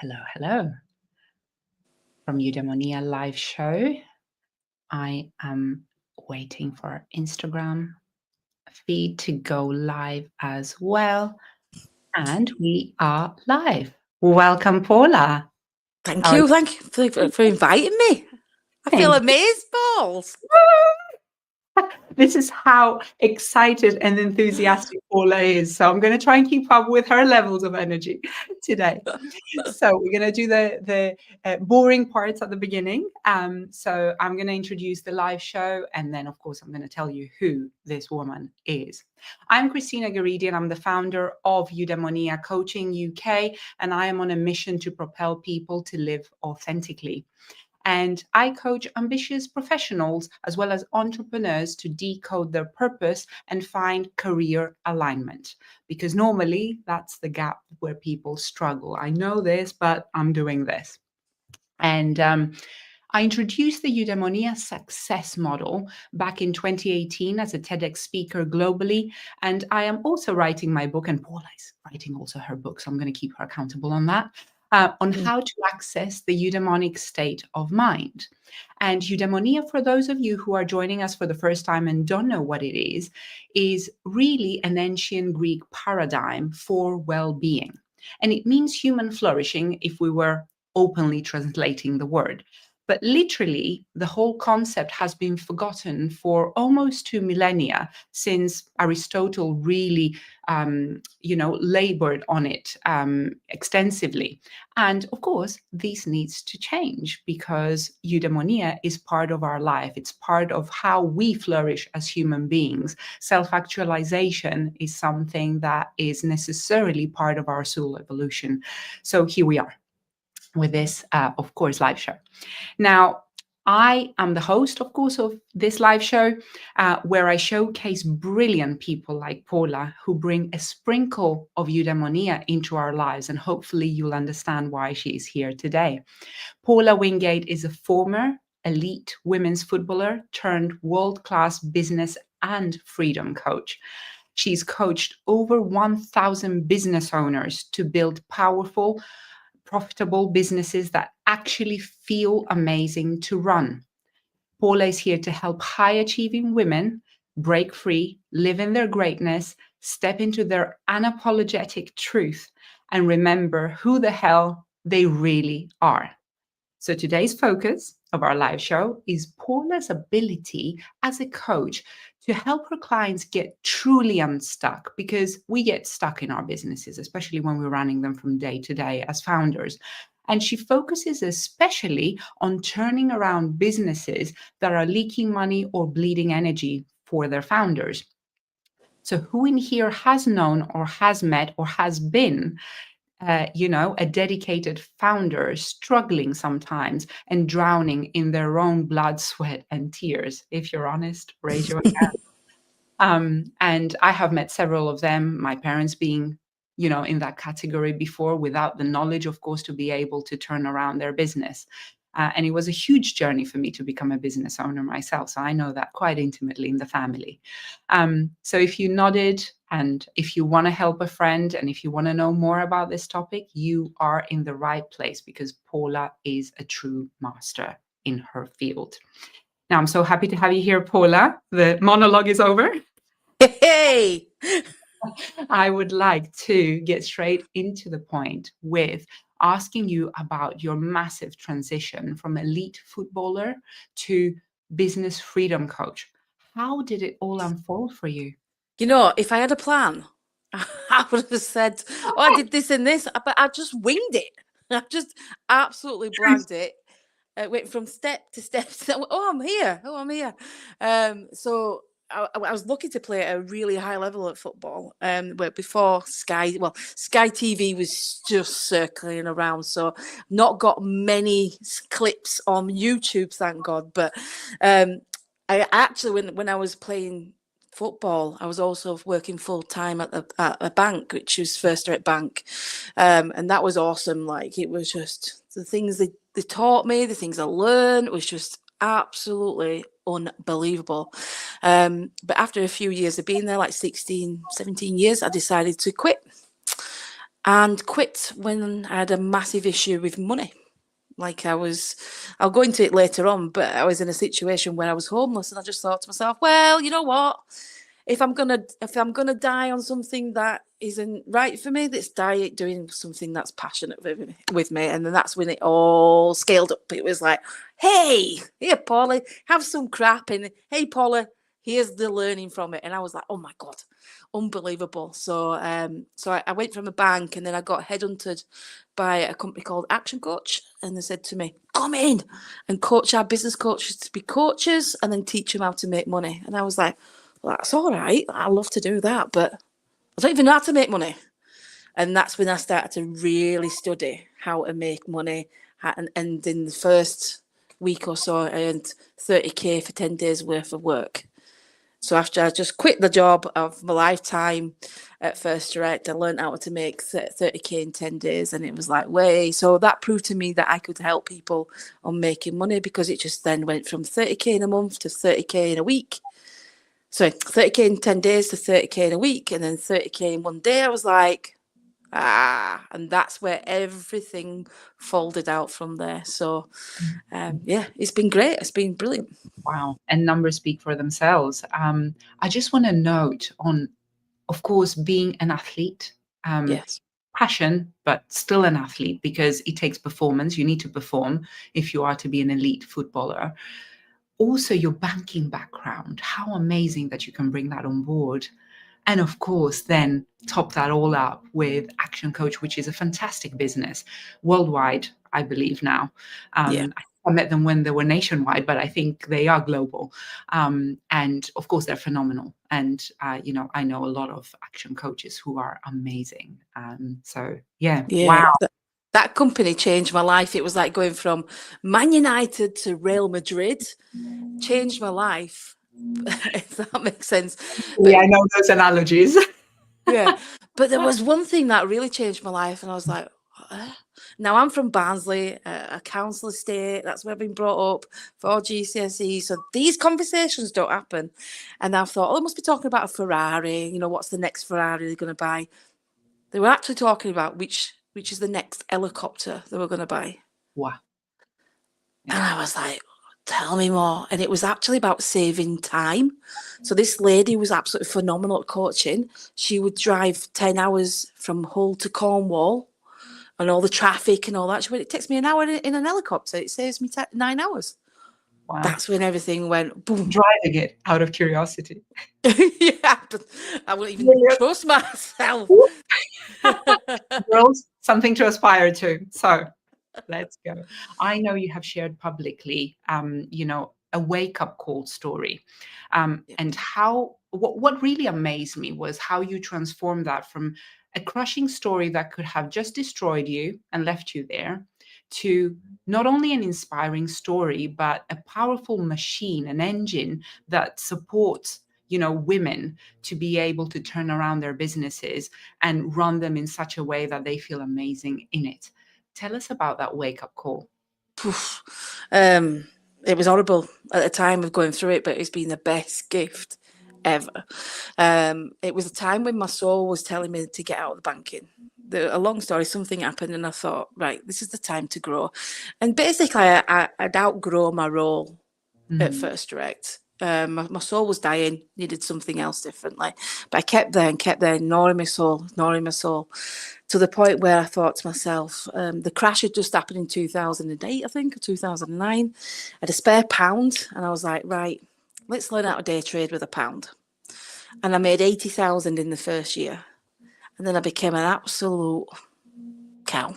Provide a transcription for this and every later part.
Hello, hello. From Eudaimonia live show. I am waiting for our Instagram feed to go live as well. And we are live. Welcome, Paula. Thank How are you. Thank you for inviting me. I feel Thank amazed, balls. This is how excited and enthusiastic Paula is. So I'm going to try and keep up with her levels of energy today. So we're going to do the boring parts at the beginning. So I'm going to introduce the live show, and then, of course, I'm going to tell you who this woman is. I'm Christina Garidi, and I'm the founder of Eudaimonia Coaching UK, and I am on a mission to propel people to live authentically. And I coach ambitious professionals as well as entrepreneurs to decode their purpose and find career alignment. Because normally that's the gap where people struggle. I know this, but I'm doing this. And I introduced the Eudaimonia success model back in 2018 as a TEDx speaker globally. And I am also writing my book, and Paula is writing also her book, so I'm going to keep her accountable on that. On how to access the eudaimonic state of mind. And eudaimonia, for those of you who are joining us for the first time and don't know what it is really an ancient Greek paradigm for well-being. And it means human flourishing if we were openly translating the word. But literally, the whole concept has been forgotten for almost 2 millennia since Aristotle really, labored on it extensively. And of course, this needs to change because eudaimonia is part of our life. It's part of how we flourish as human beings. Self-actualization is something that is necessarily part of our soul evolution. So here we are with this, of course, live show. Now, I am the host, of course, of this live show where I showcase brilliant people like Paula who bring a sprinkle of eudaimonia into our lives, and hopefully you'll understand why she is here today. Paula Wingate is a former elite women's footballer turned world-class business and freedom coach. She's coached over 1,000 business owners to build powerful, profitable businesses that actually feel amazing to run. Paula is here to help high-achieving women break free, live in their greatness, step into their unapologetic truth, and remember who the hell they really are. So today's focus of our live show is Paula's ability as a coach to help her clients get truly unstuck, because we get stuck in our businesses, especially when we're running them from day to day as founders. And she focuses especially on turning around businesses that are leaking money or bleeding energy for their founders. So who in here has known or has met or has been a dedicated founder struggling sometimes and drowning in their own blood, sweat, and tears? If you're honest, raise your hand. And I have met several of them, my parents being, in that category before, without the knowledge, of course, to be able to turn around their business. And it was a huge journey for me to become a business owner myself. So I know that quite intimately in the family. So if you nodded, and if you want to help a friend, and if you want to know more about this topic, you are in the right place, because Paula is a true master in her field. Now, I'm so happy to have you here, Paula. The monologue is over. Hey! I would like to get straight into the point with asking you about your massive transition from elite footballer to business freedom coach. How did it all unfold for you? You know, if I had a plan, I would have said, oh, I did this and this, but I just winged it. I just absolutely blagged it. I went from step to step. Oh, I'm here. Oh, I'm here. So I was lucky to play at a really high level at football. But before Sky TV was just circling around, so not got many clips on YouTube, thank God. But I actually, when I was playing football, I was also working full time at a bank, which was First Direct Bank, and that was awesome. Like, it was just the things they taught me, the things I learned was just absolutely unbelievable. But after a few years of being there, like 16, 17 years, I decided to quit. and quit when I had a massive issue with money. Like I'll go into it later on, but I was in a situation where I was homeless, and I just thought to myself, well, you know what? If I'm gonna die on something that isn't right for me, let's die doing something that's passionate with me. And then that's when it all scaled up. It was like, hey, here, Paula, have some crap, and hey, Paula, here's the learning from it. And I was like, oh my god, unbelievable. So I went from a bank, and then I got headhunted by a company called Action Coach, and they said to me, come in and coach our business coaches to be coaches and then teach them how to make money. And I was like, well, that's all right, I love to do that, but I don't even know how to make money. And that's when I started to really study how to make money. And in the first week or so, I earned 30k for 10 days worth of work. So after I just quit the job of my lifetime at First Direct, I learned how to make 30k in 10 days. And it was like, way. So that proved to me that I could help people on making money, because it just then went from 30k in a month to 30k in a week. So 30k in 10 days to 30k in a week, and then 30k in one day. I was like, and that's where everything folded out from there. So yeah, it's been great. It's been brilliant. Wow. And numbers speak for themselves. I just want to note on, of course, being an athlete, Yes. passion, but still an athlete, because it takes performance. You need to perform if you are to be an elite footballer. Also, your banking background. How amazing that you can bring that on board. And of course, then top that all up with Action Coach, which is a fantastic business worldwide, I believe now. Yeah. I met them when they were nationwide, but I think they are global. And of course, they're phenomenal. And, I know a lot of Action Coaches who are amazing. So, yeah, Yeah. wow. That company changed my life. It was like going from Man United to Real Madrid. Changed my life, if that makes sense. Yeah, But I know those analogies. yeah, but there was one thing that really changed my life, and I was like, "Huh?" Now I'm from Barnsley, a council estate. That's where I've been brought up for GCSE. So these conversations don't happen. And I thought, oh, they must be talking about a Ferrari. You know, what's the next Ferrari they're going to buy? They were actually talking about which is the next helicopter they were going to buy. Wow. And I was like, tell me more. And it was actually about saving time. So this lady was absolutely phenomenal at coaching. She would drive 10 hours from Hull to Cornwall and all the traffic and all that. She went, it takes me an hour in an helicopter. It saves me 9 hours. Wow. That's when everything went boom. Driving it out of curiosity. Yeah, but I wouldn't even trust myself. Girls, something to aspire to. So let's go. I know you have shared publicly, a wake-up call story. And what really amazed me was how you transformed that from a crushing story that could have just destroyed you and left you there, to not only an inspiring story, but a powerful machine, an engine that supports women to be able to turn around their businesses and run them in such a way that they feel amazing in it. Tell us about that wake-up call. It was horrible at the time of going through it, but it's been the best gift ever. It was a time when my soul was telling me to get out of the banking. A long story, something happened, and I thought, right, this is the time to grow. And basically, I'd outgrow my role at First Direct. My soul was dying, needed something else differently. But I kept there, ignoring my soul, to the point where I thought to myself, the crash had just happened in 2008, I think, or 2009. I had a spare £1, and I was like, right, let's learn how to day trade with £1. And I made 80,000 in the first year. And then I became an absolute cow.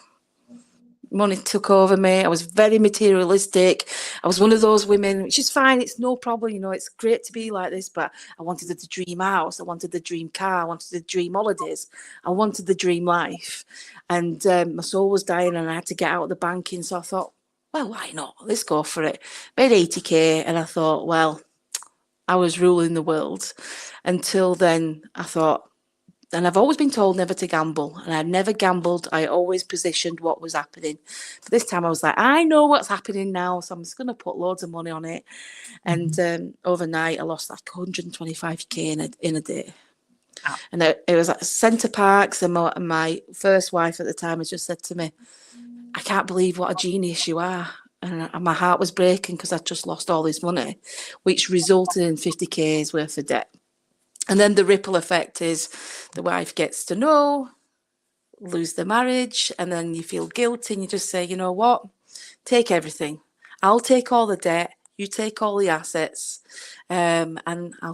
Money took over me. I was very materialistic. I was one of those women, which is fine. It's no problem. It's great to be like this, but I wanted the dream house. I wanted the dream car. I wanted the dream holidays. I wanted the dream life. And my soul was dying, and I had to get out of the banking. So I thought, well, why not? Let's go for it. Made 80k, and I thought, well, I was ruling the world. Until then, I thought, and I've always been told never to gamble, and I've never gambled. I always positioned what was happening. But this time I was like, I know what's happening now, so I'm just going to put loads of money on it. And overnight I lost like 125k in a day. Ah. And it was at Centre Parks, and my first wife at the time had just said to me, I can't believe what a genius you are. And my heart was breaking because I'd just lost all this money, which resulted in 50K's worth of debt. And then the ripple effect is the wife gets to know, lose the marriage, and then you feel guilty and you just say, you know what, take everything. I'll take all the debt, you take all the assets, and I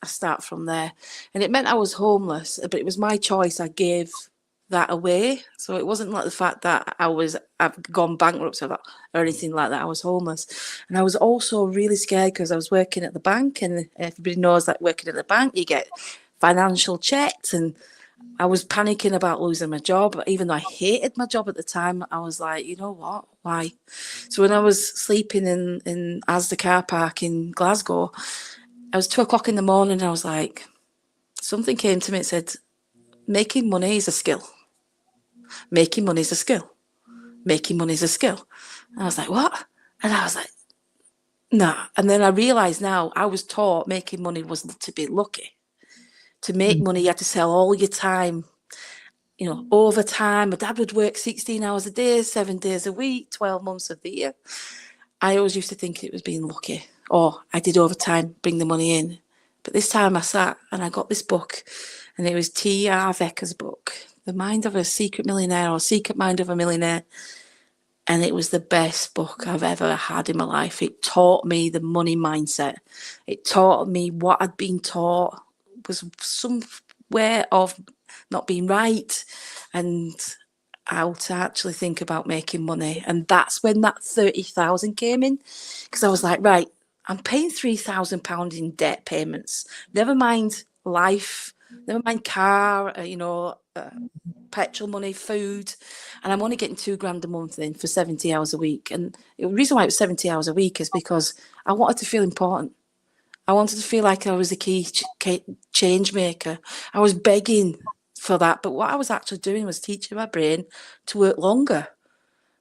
start from there. And it meant I was homeless, but it was my choice. I gave that away. So it wasn't like the fact that I've gone bankrupt or anything like that. I was homeless. And I was also really scared because I was working at the bank, and everybody knows that working at the bank, you get financial checks, and I was panicking about losing my job. Even though I hated my job at the time, I was like, you know what? Why? So when I was sleeping in Asda car park in Glasgow, I was 2 o'clock in the morning, and I was like, something came to me and said, making money is a skill. Making money is a skill. Making money is a skill. And I was like, what? And I was like, nah. And then I realised now I was taught making money was to be lucky. To make money, you had to sell all your time, overtime. My dad would work 16 hours a day, 7 days a week, 12 months of the year. I always used to think it was being lucky. Or I did overtime, bring the money in. But this time I sat and I got this book, and it was T.R. Vecker's book, The Mind of a Secret Millionaire, or Secret Mind of a Millionaire. And it was the best book I've ever had in my life. It taught me the money mindset. It taught me what I'd been taught was somewhere of not being right, and how to actually think about making money. And that's when that 30,000 came in, because I was like, right, I'm paying £3,000 in debt payments. Never mind life, never mind car, petrol money, food, and I'm only getting £2,000 a month in for 70 hours a week. And the reason why it was 70 hours a week is because I wanted to feel important. I wanted to feel like I was a key change maker. I was begging for that, but what I was actually doing was teaching my brain to work longer.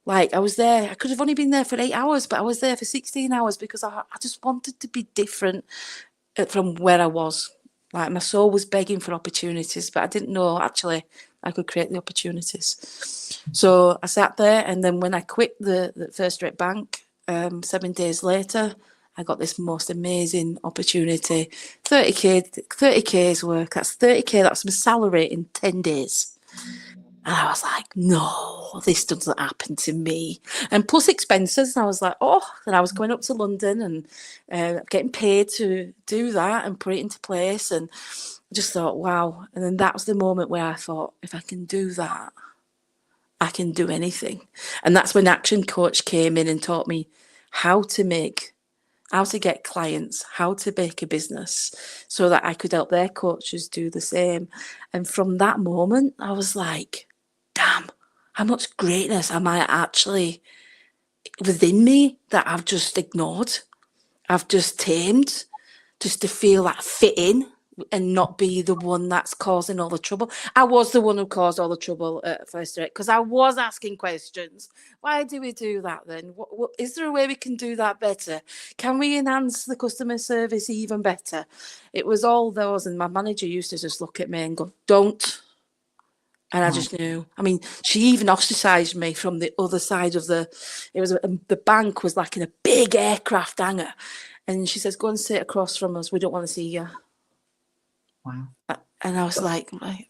Like, I was there, I could have only been there for 8 hours, but I was there for 16 hours because I just wanted to be different from where I was. Like, my soul was begging for opportunities, but I didn't know actually I could create the opportunities. So I sat there, and then when I quit the First Rate Bank, 7 days later, I got this most amazing opportunity. 30K's work. That's 30K. That's my salary in 10 days. And I was like, no, this doesn't happen to me. And plus expenses. And I was like, oh, and I was going up to London and getting paid to do that and put it into place. And I just thought, wow. And then that was the moment where I thought, if I can do that, I can do anything. And that's when Action Coach came in and taught me how to get clients, how to make a business, so that I could help their coaches do the same. And from that moment, I was like, damn, how much greatness am I actually within me that I've just ignored, I've just tamed, just to feel that fit in and not be the one that's causing all the trouble. I was the one who caused all the trouble at First Rate, because I was asking questions. Why do we do that then? What, is there a way we can do that better? Can we enhance the customer service even better? It was all those, and my manager used to just look at me and go, don't. And I just knew. I mean, she even ostracised me from the other side of the bank was like in a big aircraft hangar. And she says, go and sit across from us. We don't want to see you. Wow. And I was like, right.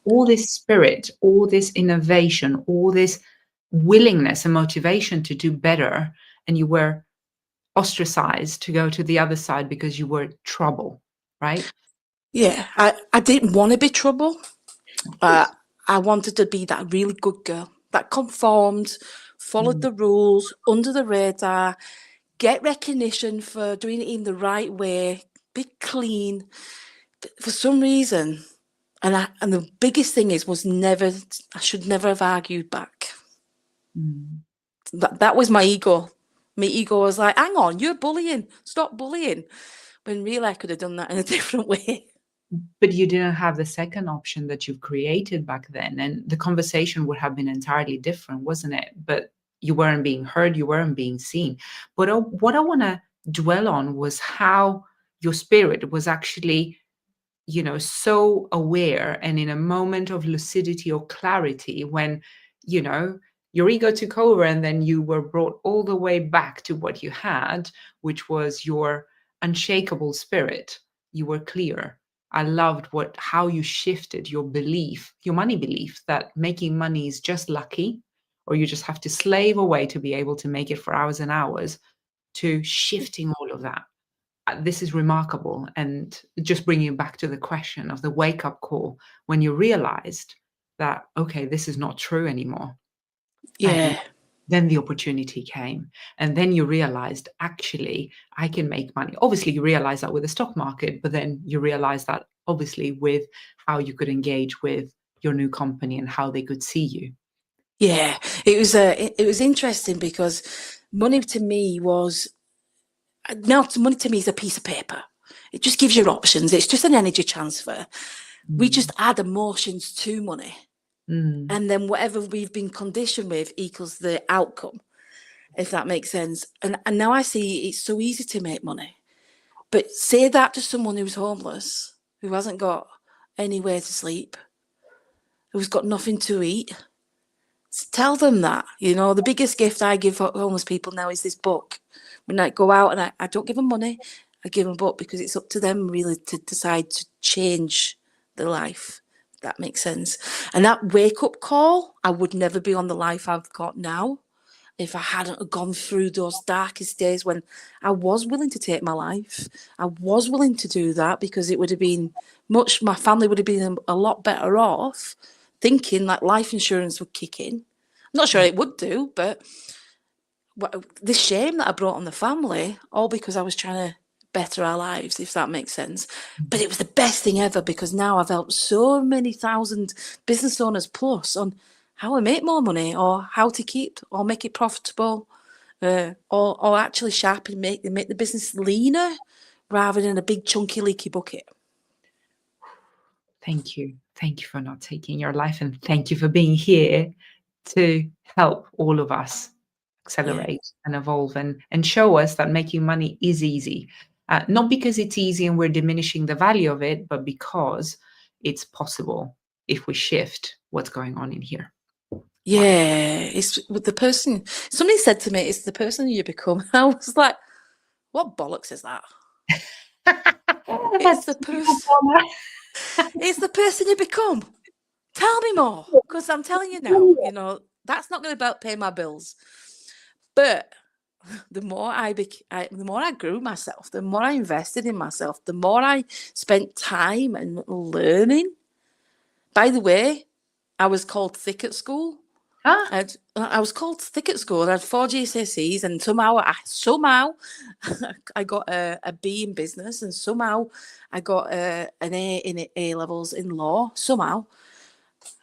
All this spirit, all this innovation, all this willingness and motivation to do better, and you were ostracized to go to the other side because you were trouble, right? Yeah, I didn't want to be trouble. I wanted to be that really good girl that conformed, followed the rules, under the radar, get recognition for doing it in the right way, be clean. But for some reason, and the biggest thing was I should never have argued back. That was my ego. My ego was like, hang on, you're bullying. Stop bullying. When really I could have done that in a different way. But you didn't have the second option that you've created back then. And the conversation would have been entirely different, wasn't it? But you weren't being heard, you weren't being seen. But what I want to dwell on was how your spirit was actually so aware and in a moment of lucidity or clarity when, your ego took over and then you were brought all the way back to what you had, which was your unshakable spirit. You were clear. I loved how you shifted your belief, your money belief, that making money is just lucky, or you just have to slave away to be able to make it for hours and hours, to shifting all of that. This is remarkable. And just bringing you back to the question of the wake up call, when you realized that, okay, this is not true anymore. And Yeah. then the opportunity came. And then you realized, actually, I can make money. Obviously, you realize that with the stock market, but then you realize that obviously with how you could engage with your new company and how they could see you. Yeah. It was interesting because money to me is a piece of paper. It just gives you options. It's just an energy transfer. We just add emotions to money. And then whatever we've been conditioned with equals the outcome, if that makes sense. And now I see it's so easy to make money. But say that to someone who's homeless, who hasn't got anywhere to sleep, who's got nothing to eat. Tell them that. The biggest gift I give homeless people now is this book. When I go out and I don't give them money, I give them a book because it's up to them really to decide to change their life. That makes sense. And that wake up call, I would never be on the life I've got now if I hadn't gone through those darkest days when I was willing to take my life. I was willing to do that because it would have been my family would have been a lot better off thinking that life insurance would kick in. I'm not sure it would do, but the shame that I brought on the family, all because I was trying to better our lives, if that makes sense. But it was the best thing ever because now I've helped so many thousand business owners plus on how to make more money or how to keep or make it profitable or actually sharpen, make the business leaner rather than a big chunky leaky bucket. Thank you. Thank you for not taking your life, and thank you for being here to help all of us accelerate and evolve and show us that making money is easy. Not because it's easy and we're diminishing the value of it, but because it's possible if we shift what's going on in here. Yeah, it's with the person. Somebody said to me, "It's the person you become." I was like, "What bollocks is that?" It's the person. It's the person you become. Tell me more, because I'm telling you now. That's not going to pay my bills. But the more the more I grew myself, the more I invested in myself, the more I spent time and learning. By the way, I was called thick at school. I was called thick at school. I had 4 GCSEs, and somehow I got a B in business, and somehow I got an A in A levels in law. Somehow,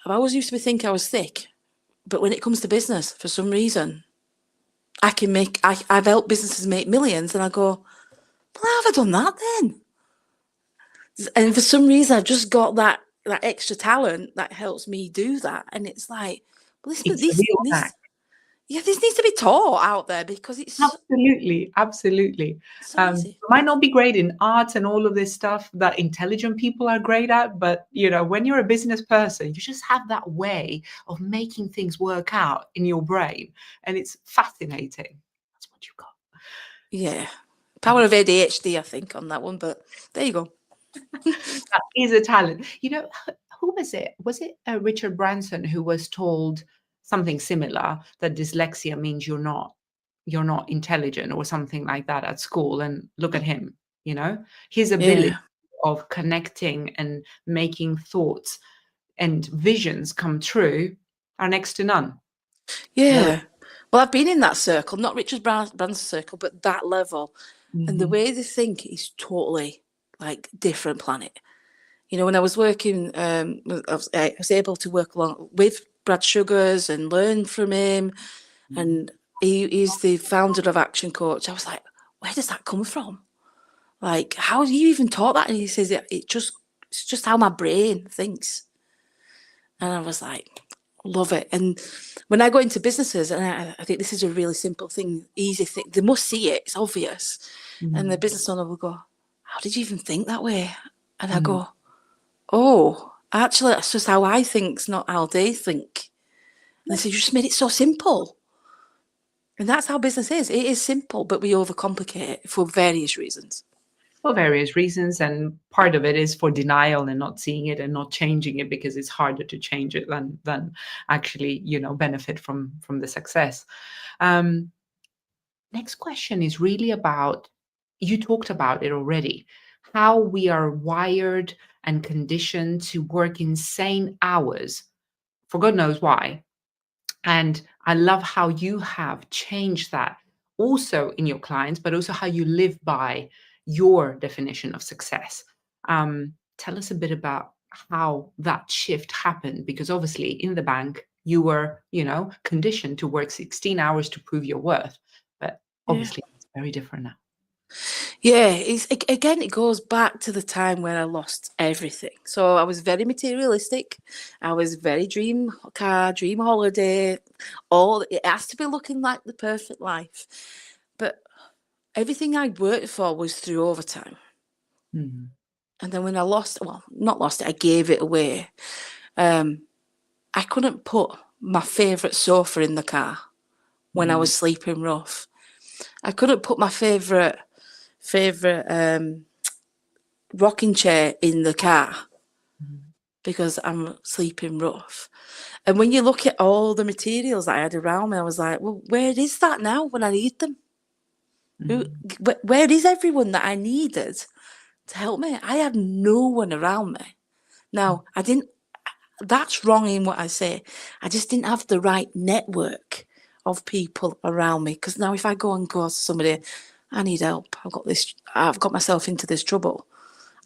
I've always used to think I was thick, but when it comes to business, for some reason, I've helped businesses make millions, and I go, well, how have I done that then? And for some reason, I've just got that extra talent that helps me do that, and it's like, well, It's a real fact. this needs to be taught out there because it's Absolutely. so easy. Might not be great in arts and all of this stuff that intelligent people are great at, but when you're a business person, you just have that way of making things work out in your brain, and it's fascinating. That's what you got. Yeah, power of ADHD, I think, on that one, but there you go. That is a talent. Who was it? Was it Richard Branson who was told something similar, that dyslexia means you're not intelligent or something like that at school? And look at him, his ability of connecting and making thoughts and visions come true are next to none. Yeah. Well, I've been in that circle, not Richard Branson's circle, but that level. And the way they think is totally like different planet. When I was working, I was able to work along with Brad Sugars and learn from him. And he's the founder of Action Coach. I was like, where does that come from? Like, how do you even taught that? And he says, it's just how my brain thinks. And I was like, love it. And when I go into businesses, and I think this is a really simple thing, easy thing, they must see it, it's obvious. And the business owner will go, how did you even think that way? And I go, oh, actually, that's just how I think, it's not how they think. And they said, you just made it so simple. And that's how business is. It is simple, but we overcomplicate it for various reasons. For various reasons, and part of it is for denial and not seeing it and not changing it, because it's harder to change it than actually, benefit from the success. um, Next question is really about, you talked about it already, how we are wired and conditioned to work insane hours for God knows why. And I love how you have changed that also in your clients, but also how you live by your definition of success. Tell us a bit about how that shift happened, because obviously in the bank, you were, conditioned to work 16 hours to prove your worth. But Yeah. obviously, it's very different now. Yeah, again, it goes back to the time when I lost everything. So I was very materialistic. I was very dream car, dream holiday. All it has to be looking like the perfect life. But everything I worked for was through overtime. Mhm. And then when I lost, well, not lost it, I gave it away. I couldn't put my favourite sofa in the car when I was sleeping rough. I couldn't put my favourite rocking chair in the car because I'm sleeping rough. And when you look at all the materials that I had around me, I was like, well, where is that now when I need them? Where is everyone that I needed to help me? I had no one around me. Now, that's wrong in what I say. I just didn't have the right network of people around me. Because now if I go to somebody, I need help. I've got myself into this trouble.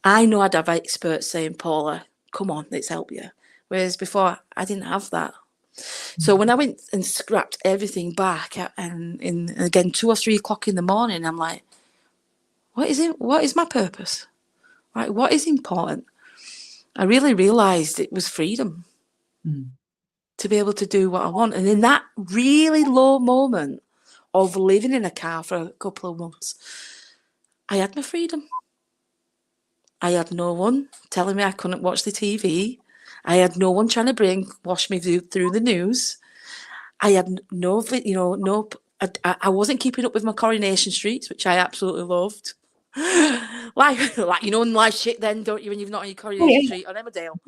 I know I'd have experts saying, Paula, come on, let's help you. Whereas before, I didn't have that. So when I went and scrapped everything back, and again 2 or 3 o'clock in the morning, I'm like, what is it? What is my purpose? Like, what is important? I really realised it was freedom to be able to do what I want. And in that really low moment of living in a car for a couple of months, I had my freedom. I had no one telling me I couldn't watch the TV. I had no one trying to brainwash me through the news. I had no. I wasn't keeping up with my Coronation Streets, which I absolutely loved. like in life shit, then don't you? When you've not on your Coronation Street on Emmerdale.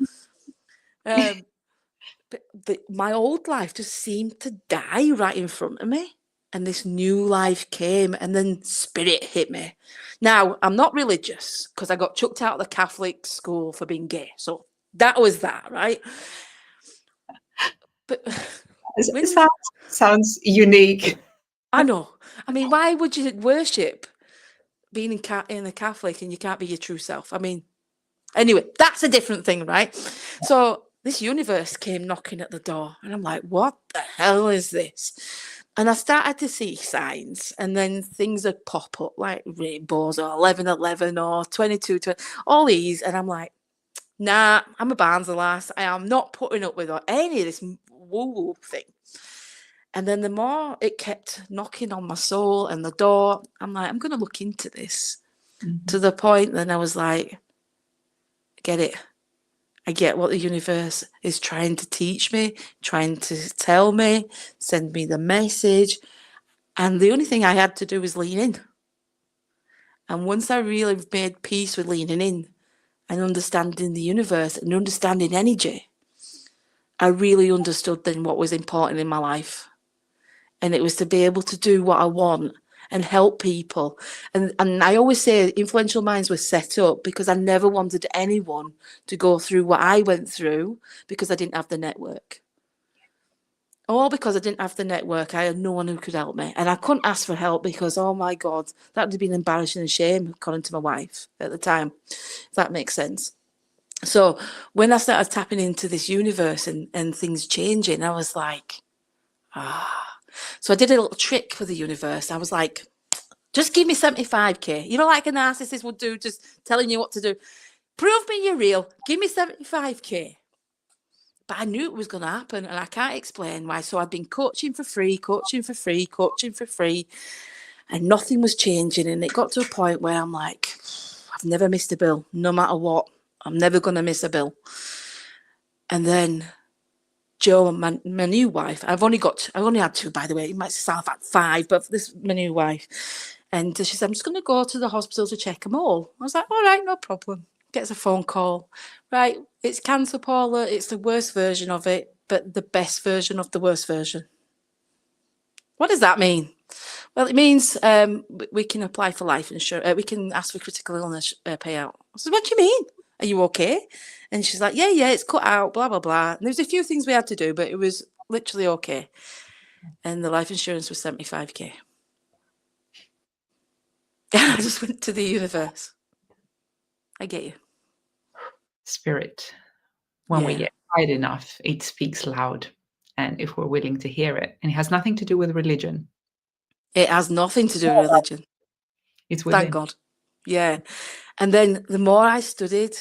But my old life just seemed to die right in front of me. And this new life came, and then spirit hit me. Now, I'm not religious because I got chucked out of the Catholic school for being gay. So that was that, right? But It sounds unique. I know. I mean, why would you worship being in a Catholic and you can't be your true self? I mean, anyway, that's a different thing, right? So this universe came knocking at the door, and I'm like, what the hell is this? And I started to see signs, and then things would pop up like rainbows or 1111 or 2220, all these. And I'm like, nah, I'm a Barnsley lass. I am not putting up with any of this woo-woo thing. And then the more it kept knocking on my soul and the door, I'm like, I'm going to look into this. To the point then I was like, get it. I get what the universe is trying to teach me, trying to tell me, send me the message. And the only thing I had to do was lean in. And once I really made peace with leaning in and understanding the universe and understanding energy, I really understood then what was important in my life. And it was to be able to do what I want and help people. And I always say Influential Minds was set up because I never wanted anyone to go through what I went through because I didn't have the network. All because I didn't have the network, I had no one who could help me. And I couldn't ask for help because, oh my God, that would have been embarrassing and shame, according to my wife at the time, if that makes sense. So when I started tapping into this universe and things changing, I was like, So I did a little trick for the universe. I was like, just give me 75k. You know, like a narcissist would do, just telling you what to do. Prove me you're real. Give me 75k. But I knew it was going to happen, and I can't explain why. So I'd been coaching for free, and nothing was changing. And it got to a point where I'm like, I've never missed a bill, no matter what. I'm never going to miss a bill. And then Jo, my new wife, I've only had two, by the way. It might sound like 5, but this is my new wife. And she said, I'm just going to go to the hospital to check them all. I was like, all right, no problem. Gets a phone call. Right, it's cancer, Paula. It's the worst version of it, but the best version of the worst version. What does that mean? Well, it means we can apply for life insurance. We can ask for critical illness payout. I said, what do you mean? Are you okay? And she's like, yeah, it's cut out, blah, blah, blah. And there's a few things we had to do, but it was literally okay. And the life insurance was 75k. And I just went to the universe. I get you. Spirit. When we get quiet enough, it speaks loud. And if we're willing to hear it, and it has nothing to do with religion. It has nothing to do with religion. It's within. Thank God. Yeah. And then the more I studied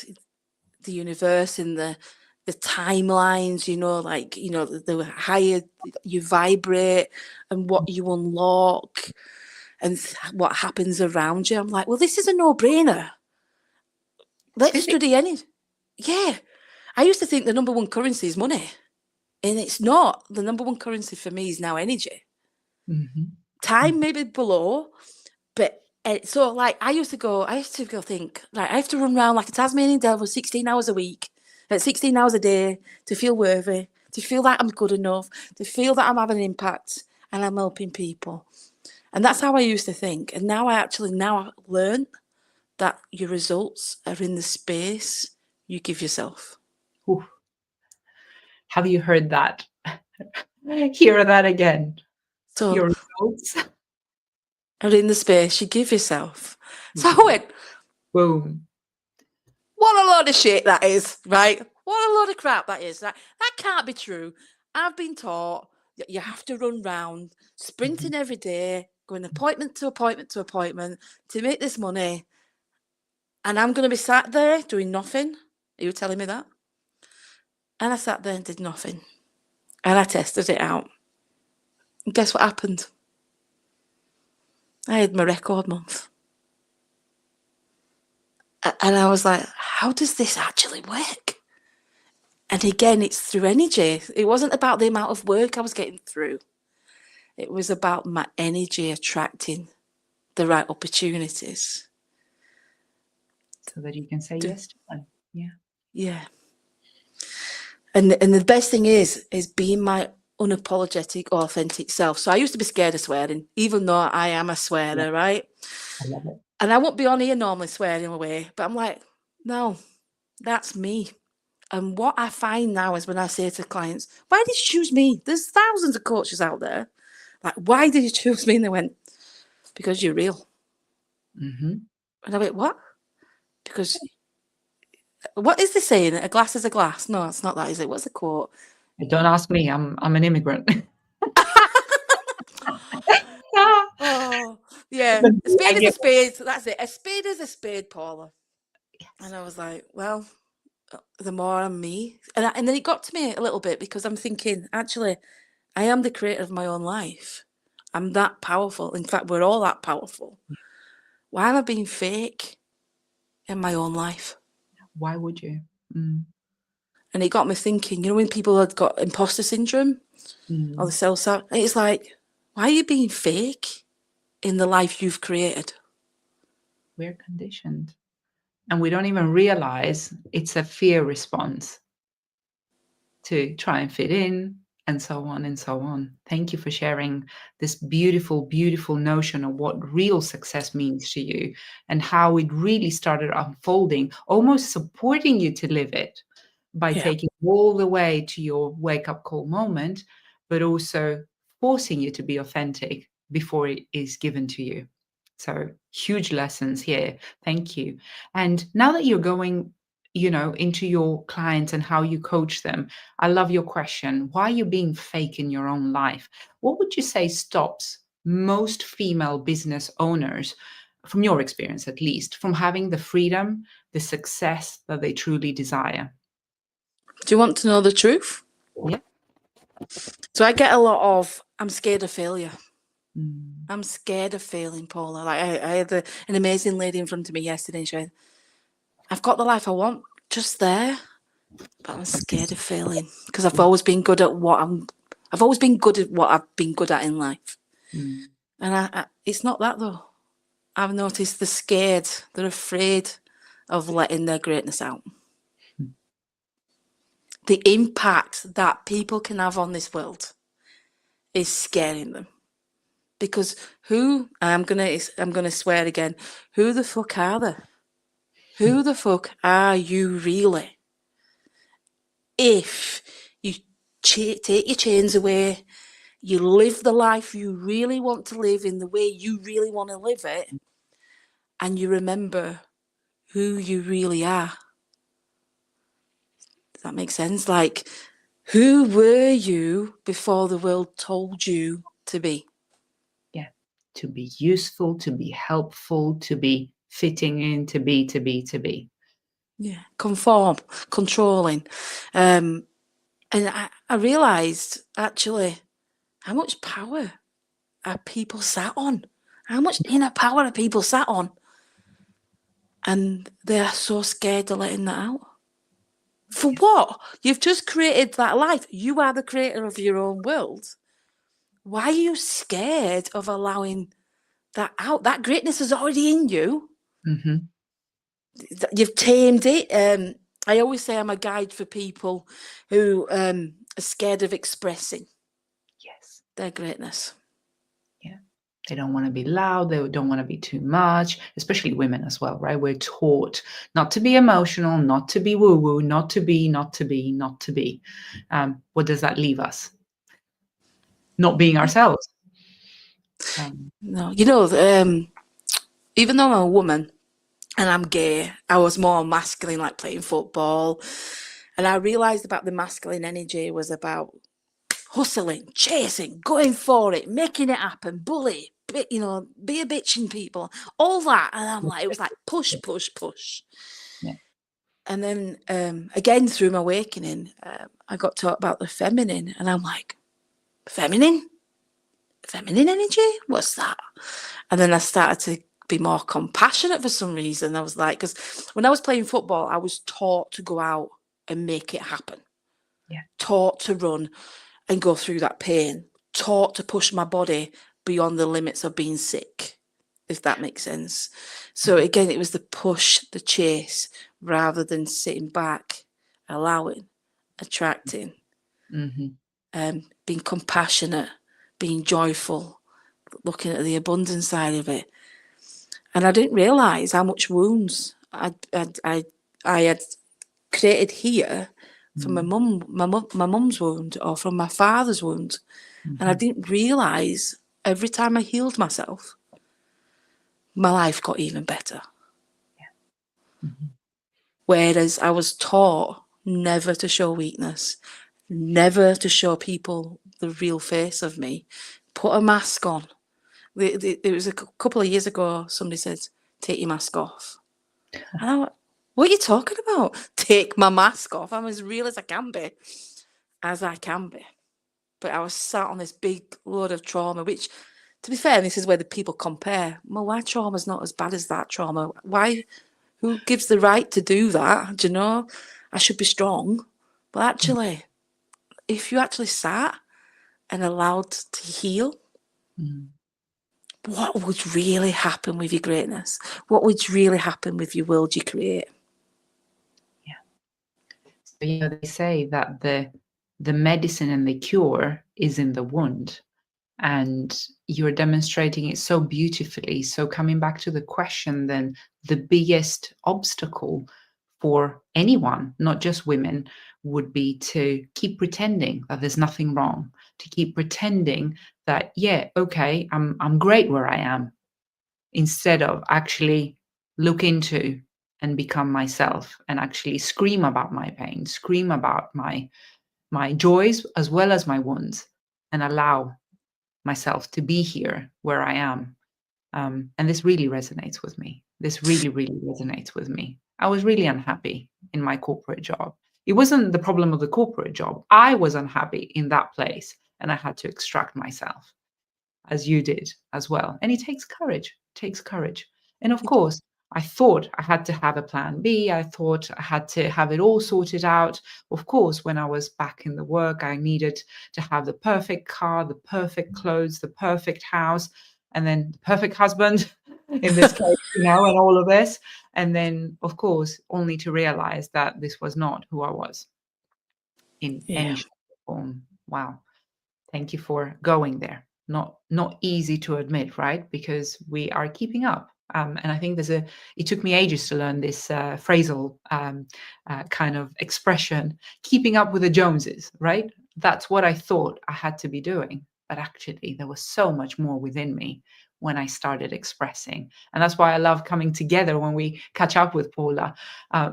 the universe and the timelines, the higher you vibrate and what you unlock and what happens around you, I'm like, well, this is a no-brainer. Let's study any. Yeah. I used to think the number one currency is money. And it's not. The number one currency for me is now energy. Mm-hmm. Time maybe below, but so like I used to go think, right, I have to run around like a Tasmanian devil 16 hours a week, 16 hours a day to feel worthy, to feel that I'm good enough, to feel that I'm having an impact and I'm helping people. And that's how I used to think. And now I've learned that your results are in the space you give yourself. Ooh. Have you heard that? Hear that again. So your results are in the space you give yourself. So I went, boom. What a load of shit that is, right? What a load of crap that is. That can't be true. I've been taught that you have to run round, sprinting every day, going appointment to appointment to appointment to make this money. And I'm going to be sat there doing nothing. Are you telling me that? And I sat there and did nothing. And I tested it out. And guess what happened? I had my record month. And I was like, how does this actually work? And again, it's through energy. It wasn't about the amount of work I was getting through. It was about my energy attracting the right opportunities. So that you can say yes to them. Yeah. Yeah. And the best thing is being my unapologetic, authentic self. So I used to be scared of swearing, even though I am a swearer, right? I love it. And I won't be on here normally swearing away, but I'm like, no, that's me. And what I find now is when I say to clients, why did you choose me? There's thousands of coaches out there. Like, why did you choose me? And they went, because you're real. Mm-hmm. And I went, what? Because, what is this saying? A glass is a glass. No, it's not that, is it? What's the quote? Don't ask me. I'm an immigrant. Oh, yeah. A spade is a spade. That's it. A spade is a spade, Paula. Yes. And I was like, well, the more I'm me. And then it got to me a little bit because I'm thinking, actually, I am the creator of my own life. I'm that powerful. In fact, we're all that powerful. Why am I being fake in my own life? Why would you? Mm. And it got me thinking, when people have got imposter syndrome or the self-doubt, it's like, why are you being fake in the life you've created? We're conditioned. And we don't even realize it's a fear response to try and fit in, and so on and so on. Thank you for sharing this beautiful, beautiful notion of what real success means to you and how it really started unfolding, almost supporting you to live it by taking all the way to your wake-up call moment, but also forcing you to be authentic before it is given to you. So huge lessons here. Thank you. And now that you're going into your clients and how you coach them, I love your question. Why are you being fake in your own life? What would you say stops most female business owners, from your experience at least, from having the freedom, the success that they truly desire? Do you want to know the truth? Yeah. So I get a lot of, I'm scared of failure. Mm. I'm scared of failing, Paula. Like I had an amazing lady in front of me yesterday and she went, I've got the life I want. just there, but I'm scared of failing because I've always been good at what I've always been good at what I've been good at in life. Mm. And it's not that though. I've noticed they're scared. They're afraid of letting their greatness out. The impact that people can have on this world is scaring them. Because I'm gonna swear again, who the fuck are they? Who the fuck are you really? If you take your chains away, you live the life you really want to live in the way you really want to live it, and you remember who you really are. Does that make sense? Like, who were you before the world told you to be? Yeah. To be useful, to be helpful, to be fitting in, to be. Yeah. Conform, controlling. And I realised actually how much power are people sat on? How much inner power are people sat on? And they are so scared of letting that out. For what? You've just created that life. You are the creator of your own world. Why are you scared of allowing that out? That greatness is already in you. Mm-hmm. You've tamed it. I always say I'm a guide for people who are scared of expressing their greatness. Yeah. They don't want to be loud. They don't want to be too much, especially women as well, right? We're taught not to be emotional, not to be woo-woo, not to be. What does that leave us? Not being ourselves. No, even though I'm a woman and I'm gay, I was more masculine, like playing football. And I realised about the masculine energy was about hustling, chasing, going for it, making it happen, bully, be a bitch in people, all that. And I'm like, it was like push, push, push. Yeah. And then again, through my awakening, I got taught about the feminine, and I'm like, feminine energy? What's that? And then I started to be more compassionate for some reason. I was like, because when I was playing football, I was taught to go out and make it happen. Yeah. Taught to run and go through that pain. Taught to push my body beyond the limits of being sick, if that makes sense. So again, it was the push, the chase, rather than sitting back, allowing, attracting, being compassionate, being joyful, looking at the abundant side of it. And I didn't realise how much wounds I had created here from my mum's wound or from my father's wound. And I didn't realise every time I healed myself, my life got even better. Yeah. Mm-hmm. Whereas I was taught never to show weakness, never to show people the real face of me, put a mask on. It was a couple of years ago, somebody said, take your mask off. And I went, what are you talking about? Take my mask off. I'm as real as I can be. But I was sat on this big load of trauma, which, to be fair, this is where the people compare. Well, my trauma's not as bad as that trauma. Why? Who gives the right to do that? Do you know? I should be strong. But actually, if you actually sat and allowed to heal, what would really happen with your greatness? What would really happen with your world you create? So, they say that the medicine and the cure is in the wound, and you're demonstrating it so beautifully. So coming back to the question, then the biggest obstacle for anyone, not just women, would be to keep pretending that there's nothing wrong, to keep pretending that, yeah, okay, I'm great where I am, instead of actually look into and become myself and actually scream about my pain, scream about my joys as well as my wounds, and allow myself to be here where I am. And this really resonates with me. This really, really resonates with me. I was really unhappy in my corporate job. It wasn't the problem of the corporate job. I was unhappy in that place, and I had to extract myself, as you did as well. And it takes courage. And of course, I thought I had to have a plan B. I thought I had to have it all sorted out. Of course, when I was back in the work, I needed to have the perfect car, the perfect clothes, the perfect house, and then the perfect husband in this case, and all of this. And then, of course, only to realize that this was not who I was in any Yeah. shape or form. Wow. Thank you for going there. Not easy to admit, right? Because we are keeping up. And I think it took me ages to learn this phrasal kind of expression, keeping up with the Joneses, right? That's what I thought I had to be doing. But actually, there was so much more within me when I started expressing. And that's why I love coming together when we catch up with Paula,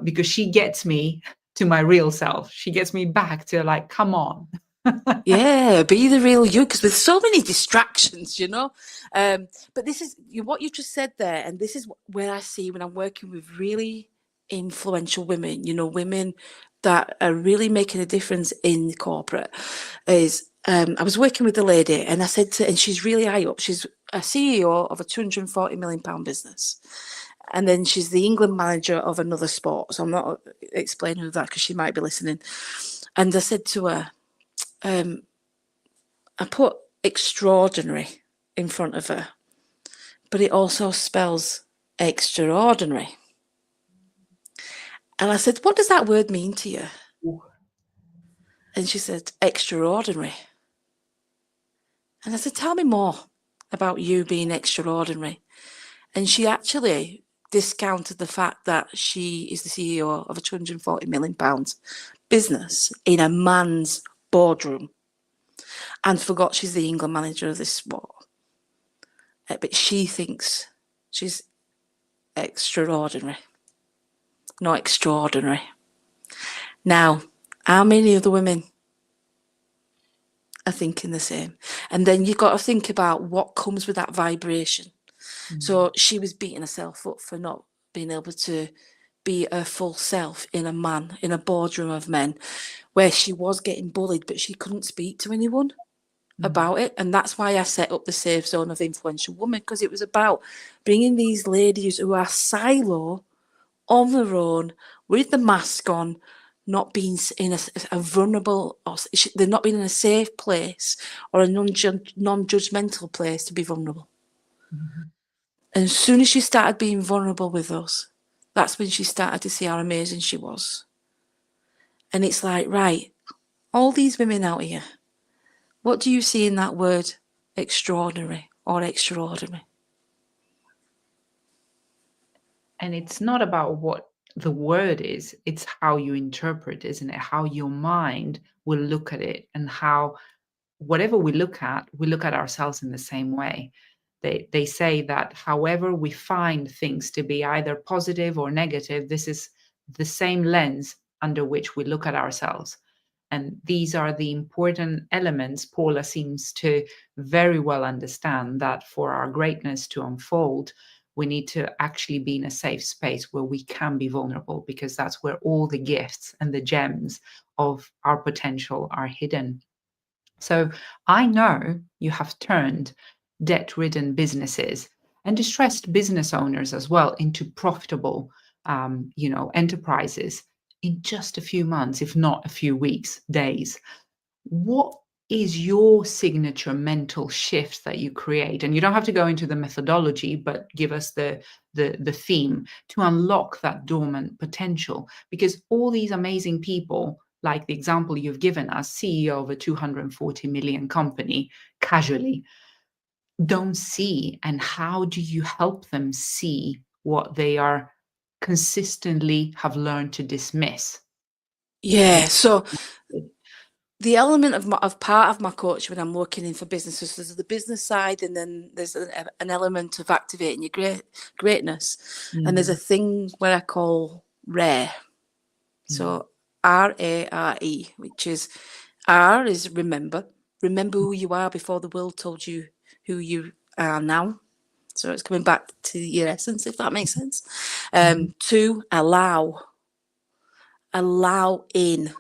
because she gets me to my real self. She gets me back to like, come on. Yeah, be the real you, because there's so many distractions, But this is what you just said there, and this is where I see when I'm working with really influential women, women that are really making a difference in corporate. Is I was working with a lady, and I said and she's really high up. She's a CEO of a £240 million business. And then she's the England manager of another sport. So I'm not explaining that because she might be listening. And I said to her, I put extraordinary in front of her, but it also spells extraordinary. And I said, what does that word mean to you? Ooh. And she said, extraordinary. And I said, tell me more about you being extraordinary. And she actually discounted the fact that she is the CEO of a £240 million business in a man's boardroom, and forgot she's the England manager of this sport. But she thinks she's extraordinary, not extraordinary. Now, how many other women are thinking the same? And then you've got to think about what comes with that vibration. So she was beating herself up for not being able to be her full self in a boardroom of men, where she was getting bullied, but she couldn't speak to anyone about it. And that's why I set up the Safe Zone of Influential Women, because it was about bringing these ladies who are silo on their own with the mask on, not being in a vulnerable, or they're not being in a safe place or a non-judgmental place to be vulnerable. And as soon as she started being vulnerable with us, that's when she started to see how amazing she was. And it's like, right, all these women out here, what do you see in that word extraordinary or extraordinary? And it's not about what the word is, it's how you interpret, isn't it? How your mind will look at it, and how whatever we look at ourselves in the same way. They say that however we find things to be either positive or negative, this is the same lens under which we look at ourselves. And these are the important elements Paula seems to very well understand, that for our greatness to unfold, we need to actually be in a safe space where we can be vulnerable, because that's where all the gifts and the gems of our potential are hidden. So I know you have turned debt-ridden businesses and distressed business owners as well into profitable, enterprises in just a few months, if not a few weeks, days. What is your signature mental shift that you create? And you don't have to go into the methodology, but give us the theme to unlock that dormant potential. Because all these amazing people, like the example you've given us, CEO of a 240 million company, casually, don't see. And how do you help them see what they are consistently have learned to dismiss? Yeah, so the element of part of my coach when I'm working in for businesses, there's the business side, and then there's an element of activating your greatness. And there's a thing where I call rare. So RARE, which is R is remember who you are before the world told you who you are now. So it's coming back to your essence, if that makes sense. 2, allow in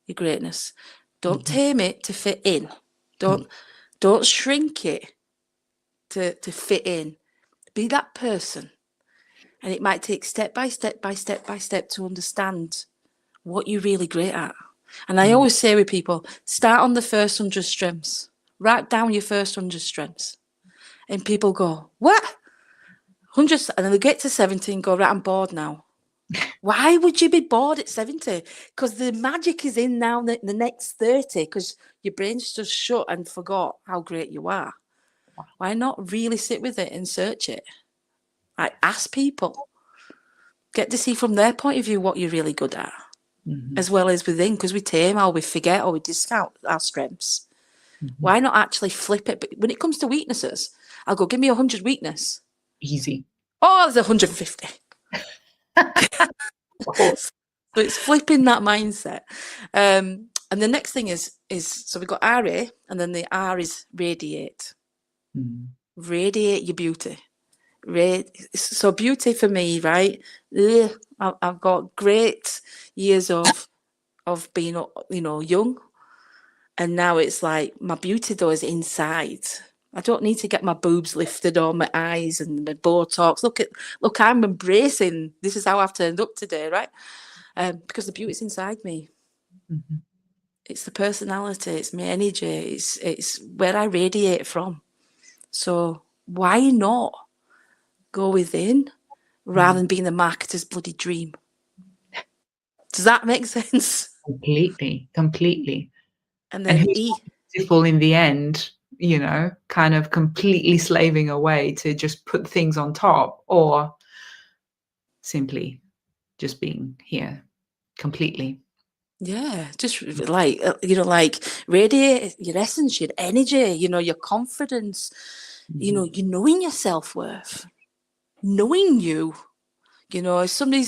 your greatness. Don't tame it to fit in. Don't shrink it to fit in. Be that person And it might take step by step by step by step to understand what you're really great at. And I always say with people, start on the first 100 strengths. Write down your first 100 strengths. And people go, what? 100, and then they get to 70 and go, right, I'm bored now. Why would you be bored at 70? Because the magic is in now the next 30, because your brain's just shut and forgot how great you are. Why not really sit with it and search it? I ask people, get to see from their point of view what you're really good at, as well as within, because we tame or we forget or we discount our strengths. Why not actually flip it? But when it comes to weaknesses, I'll go, give me 100 weakness. Easy. Oh, there's 150. So it's flipping that mindset. And the next thing is so we've got RA, and then the R is radiate. Radiate your beauty. So beauty for me, right? I've got great years of being, young, and now it's like my beauty though is inside. I don't need to get my boobs lifted or my eyes and my Botox. Look, I'm embracing. This is how I've turned up today, right? Because the beauty's inside me. It's the personality. It's my energy. It's where I radiate from. So why not go within rather than being the marketer's bloody dream? Does that make sense? Completely. And then who's beautiful in the end, kind of completely slaving away to just put things on top, or simply just being here completely. Yeah, just like, radiate your essence, your energy, your confidence, you knowing your self-worth, knowing you. Somebody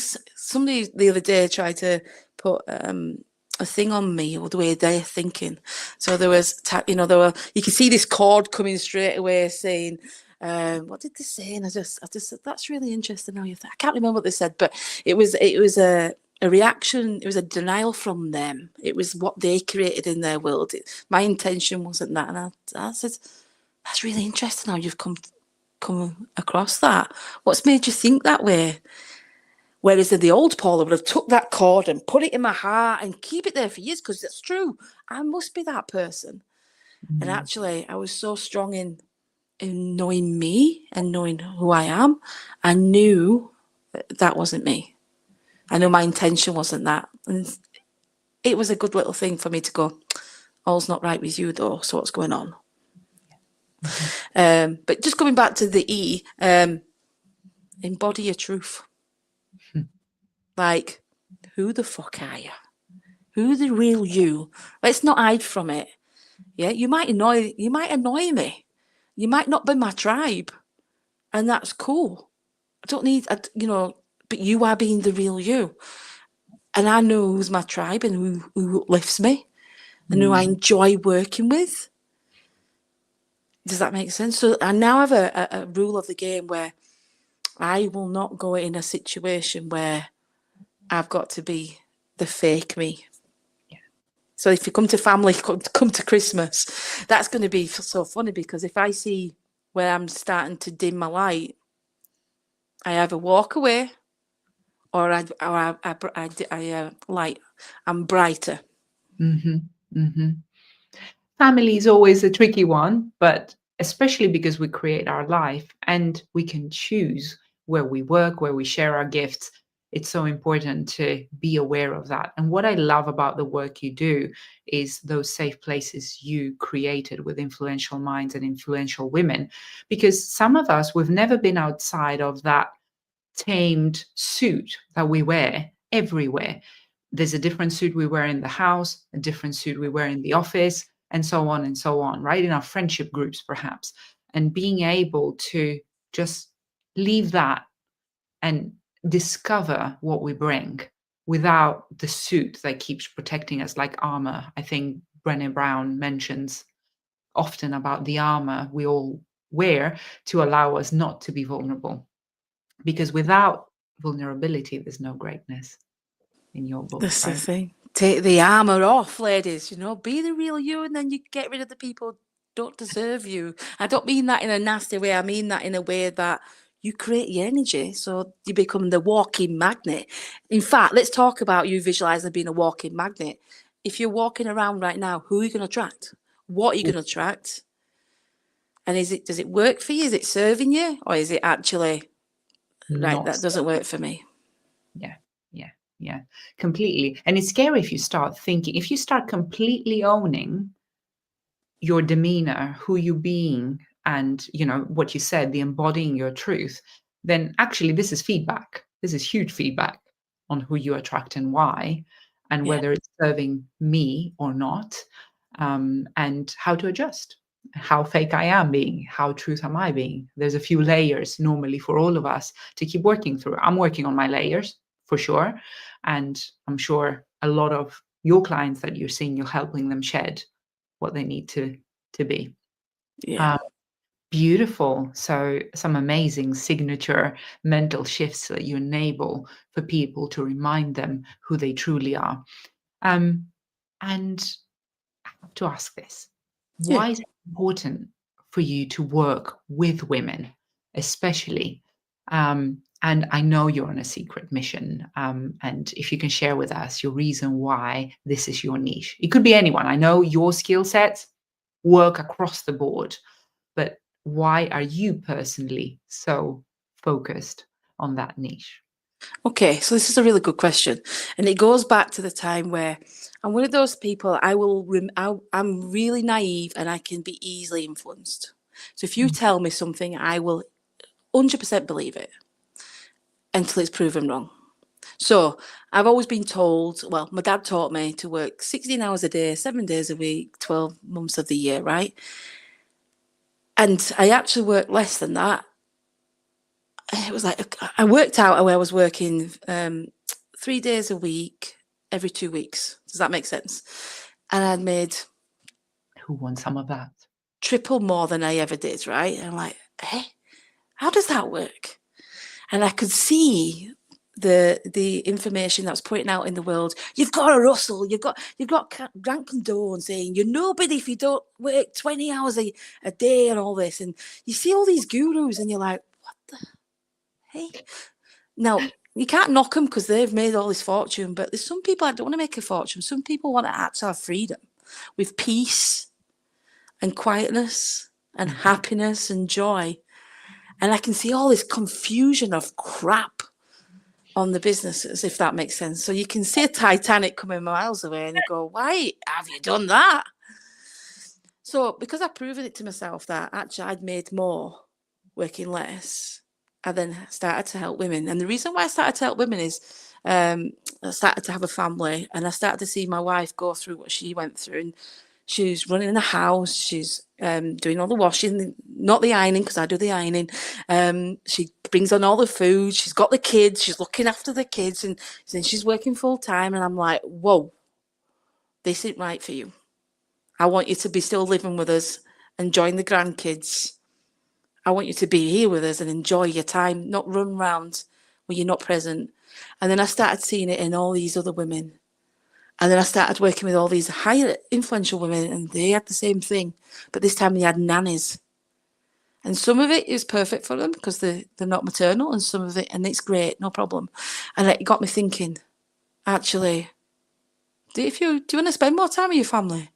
the other day tried to put a thing on me, or the way they're thinking. So there was, you can see this chord coming straight away saying, what did they say? And I just said, that's really interesting how you think. I can't remember what they said, but it was a reaction. It was a denial from them. It was what they created in their world. My intention wasn't that. And I said, that's really interesting how you've come across that. What's made you think that way? Whereas the old Paula would have took that chord and put it in my heart and keep it there for years, because it's true. I must be that person. And actually, I was so strong in knowing me and knowing who I am. I knew that wasn't me. I know my intention wasn't that. And it was a good little thing for me to go, all's not right with you though, so what's going on? But just coming back to the E, embody your truth. Like, who the fuck are you? Who the real you? Let's not hide from it. Yeah, you might annoy me. You might not be my tribe, and that's cool. I don't need, but you are being the real you. And I know who's my tribe and who lifts me and who I enjoy working with. Does that make sense? So I now have a rule of the game where I will not go in a situation where I've got to be the fake me. Yeah. So if you come to family, come to Christmas, that's going to be so funny, because if I see where I'm starting to dim my light, I either walk away or I'm brighter. Family is always a tricky one, but especially because we create our life and we can choose where we work, where we share our gifts. It's so important to be aware of that. And what I love about the work you do is those safe places you created with influential minds and influential women, because some of us, we've never been outside of that tamed suit that we wear everywhere. There's a different suit we wear in the house, a different suit we wear in the office, and so on, right? In our friendship groups, perhaps. And being able to just leave that and discover what we bring without the suit that keeps protecting us, like armor. I think Brené Brown mentions often about the armor we all wear to allow us not to be vulnerable. Because without vulnerability, there's no greatness in your book. That's right? the thing. Take the armor off, ladies. Be the real you, and then you get rid of the people who don't deserve you. I don't mean that in a nasty way. I mean that in a way that you create your energy. So you become the walking magnet. In fact, let's talk about you visualizing being a walking magnet. If you're walking around right now, who are you going to attract? What are you going to attract? And does it work for you? Is it serving you? Or is it actually, right, that doesn't work for me? Yeah, completely. And it's scary if you start thinking, if you start completely owning your demeanor, who you being, and what you said, the embodying your truth, then actually this is feedback. This is huge feedback on who you attract and why, and whether it's serving me or not, and how to adjust. How fake I am being, how truth am I being. There's a few layers normally for all of us to keep working through. I'm working on my layers for sure. And I'm sure a lot of your clients that you're seeing, you're helping them shed what they need to be. Yeah. Beautiful. So some amazing signature mental shifts that you enable for people to remind them who they truly are. And I have to ask this. Yeah. Why is it important for you to work with women, especially? And I know you're on a secret mission. And if you can share with us your reason why this is your niche, it could be anyone. I know your skill sets work across the board, but why are you personally so focused on that niche? Okay, so this is a really good question, and it goes back to the time where I'm one of those people. I'm really naive, and I can be easily influenced. So if you tell me something, I will 100% believe it until it's proven wrong. So I've always been told. Well, my dad taught me to work 16 hours a day, 7 days a week, 12 months of the year, right? And I actually worked less than that. It was like I worked out where I was working 3 days a week every 2 weeks. Does that make sense? And I'd made Who wants some of that? triple more than I ever did, right? And I'm like, hey, how does that work? And I could see the information that was putting out in the world. You've got to rustle. You've got Grant Cardone saying you're nobody if you don't work 20 hours a day and all this. And you see all these gurus, and you're like, what the hey? Now, you can't knock them because they've made all this fortune, but there's some people that don't want to make a fortune. Some people want to actually have freedom with peace and quietness and happiness and joy. And I can see all this confusion of crap on the businesses, if that makes sense. So you can see a Titanic coming miles away and you go, why have you done that? So because I've proven it to myself that actually I'd made more working less, I then started to help women. And the reason why I started to help women is I started to have a family, and I started to see my wife go through what she went through. And she's running the house, she's doing all the washing, not the ironing, because I do the ironing. She brings on all the food, she's got the kids, she's looking after the kids, and then she's working full time. And I'm like, whoa, this isn't right for you. I want you to be still living with us, enjoying the grandkids. I want you to be here with us and enjoy your time, not run around when you're not present. And then I started seeing it in all these other women. And then I started working with all these higher influential women, and they had the same thing. But this time they had nannies. And some of it is perfect for them because they're not maternal, and some of it, and it's great, no problem. And it got me thinking, actually, do you want to spend more time with your family?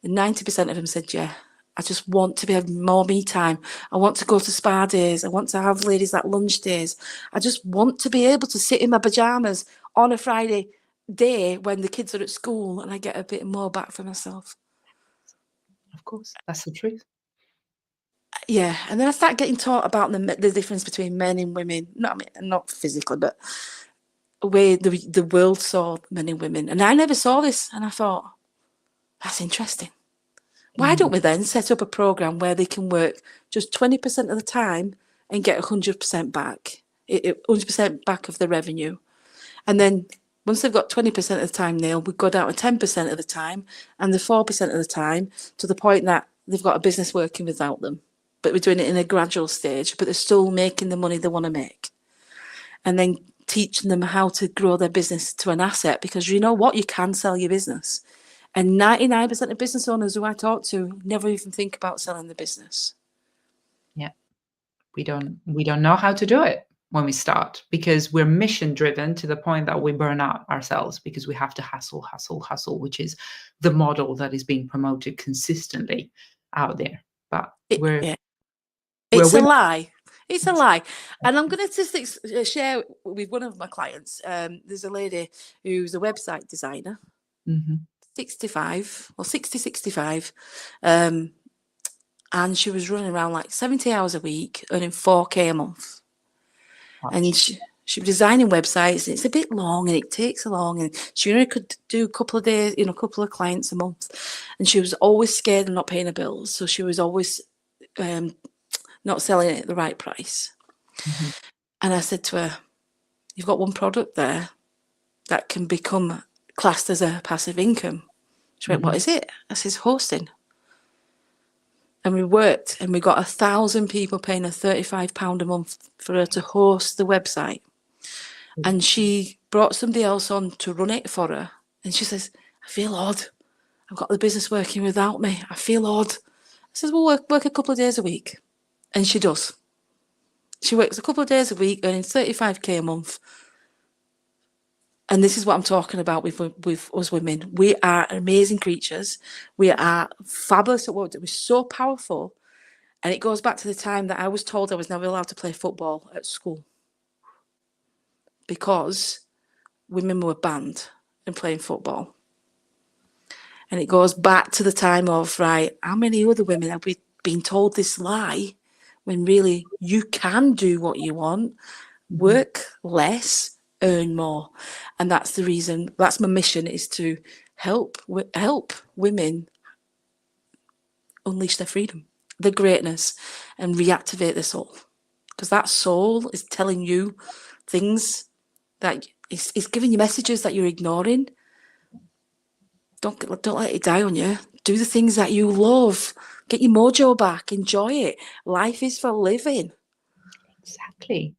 And 90% of them said, yeah. I just want to have more me time. I want to go to spa days. I want to have ladies at lunch days. I just want to be able to sit in my pajamas on a Friday day when the kids are at school, and I get a bit more back for myself. Of course, that's the truth. Yeah, and then I start getting taught about the difference between men and women. Not physically, but the way the world saw men and women. And I never saw this, and I thought, that's interesting. Why don't we then set up a program where they can work just 20% of the time and get 100% back, 100% back of the revenue? And then once they've got 20% of the time nailed, we go down to 10% of the time and the 4% of the time, to the point that they've got a business working without them. But we're doing it in a gradual stage, but they're still making the money they want to make. And then teaching them how to grow their business to an asset, because you know what? You can sell your business. And 99% of business owners who I talk to never even think about selling the business. Yeah. We don't know how to do it when we start, because we're mission driven to the point that we burn out ourselves because we have to hustle, hustle, hustle, which is the model that is being promoted consistently out there. But we're It's a women. lie. It's a lie. And I'm going to just share with one of my clients. There's a lady who's a website designer, 65 or 60, 65. And she was running around like 70 hours a week, earning 4K a month. And she was designing websites, and it's a bit long and it takes long. And she only could do a couple of days, a couple of clients a month. And she was always scared of not paying her bills. So she was always not selling it at the right price. And I said to her, you've got one product there that can become classed as a passive income. She went, what is it? I said, hosting. And we worked, and we got 1,000 people paying her £35 a month for her to host the website. And she brought somebody else on to run it for her. And she says, I feel odd. I've got the business working without me. I feel odd. I says, well, work a couple of days a week. And she does. She works a couple of days a week, earning 35k a month. And this is what I'm talking about with us women. We are amazing creatures. We are fabulous at what we do. We're so powerful. And it goes back to the time that I was told I was never allowed to play football at school because women were banned in playing football. And it goes back to the time of, right, how many other women have we been told this lie when really you can do what you want, work less, earn more. And that's the reason, that's my mission, is to help women unleash their freedom, their greatness, and reactivate their soul. Because that soul is telling you things that is giving you messages that you're ignoring. Don't let it die on you. Do the things that you love. Get your mojo back. Enjoy it. Life is for living. Exactly.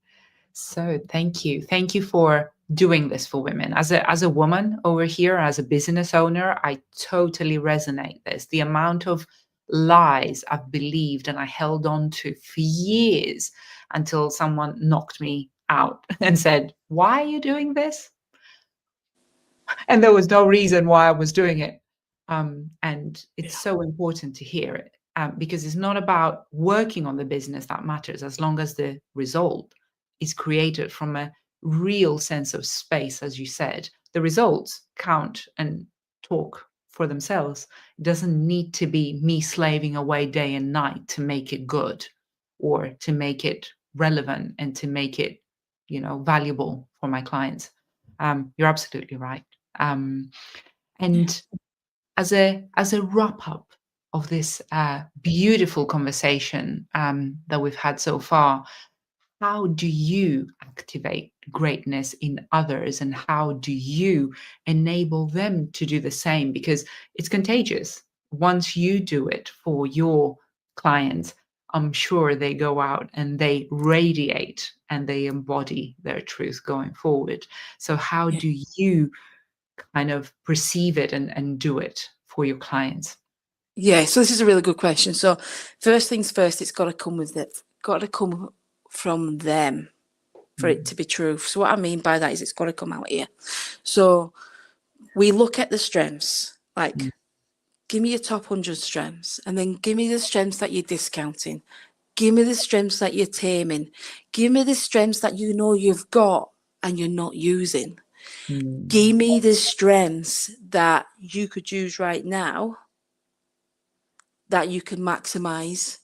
So thank you. Thank you for doing this for women. As a woman over here, as a business owner, I totally resonate this. The amount of lies I've believed and I held on to for years until someone knocked me out and said, why are you doing this? And there was no reason why I was doing it. And it's so important to hear it because it's not about working on the business that matters, as long as the result is created from a real sense of space, as you said. The results count and talk for themselves. It doesn't need to be me slaving away day and night to make it good or to make it relevant and to make it, valuable for my clients. You're absolutely right. And as a wrap up of this beautiful conversation that we've had so far, how do you activate greatness in others, and how do you enable them to do the same? Because it's contagious. Once you do it for your clients, I'm sure they go out and they radiate and they embody their truth going forward. So how do you kind of perceive it and do it for your clients? Yeah, so this is a really good question. So first things first, it's got to come with it. Got to come from them for it to be true. So what I mean by that is it's got to come out here. So we look at the strengths, like give me your top 100 strengths, and then give me the strengths that you're discounting. Give me the strengths that you're taming. Give me the strengths that you know you've got and you're not using. Give me the strengths that you could use right now that you can maximize.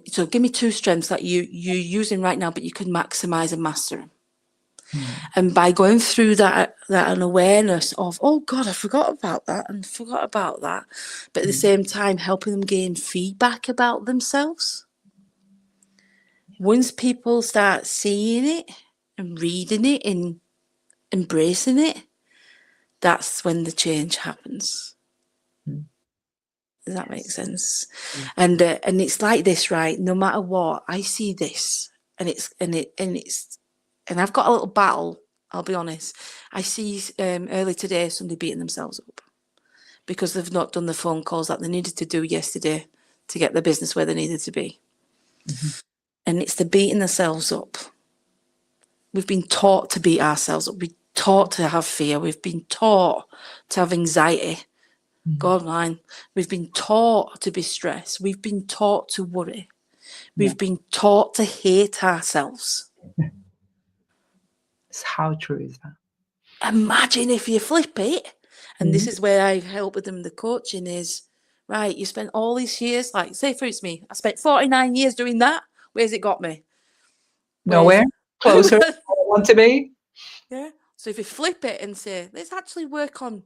So give me 2 strengths that you're using right now, but you can maximize and master them. And by going through that an awareness of, oh God, I forgot about that and forgot about that, but at the same time helping them gain feedback about themselves. Once people start seeing it and reading it and embracing it, that's when the change happens. Does that make sense? And it's like this, right? No matter what, I see this, and I've got a little battle. I'll be honest. I see early today somebody beating themselves up because they've not done the phone calls that they needed to do yesterday to get the business where they needed to be. And it's the beating ourselves up. We've been taught to beat ourselves up. We've been taught to have fear. We've been taught to have anxiety. God mine. We've been taught to be stressed. We've been taught to worry. We've been taught to hate ourselves. How true is that? Imagine if you flip it, and this is where I help with them in the coaching is, right, you spent all these years, like say for instance me, I spent 49 years doing that. Where's it got me? Nowhere closer to where I want to be. Yeah. So if you flip it and say, let's actually work on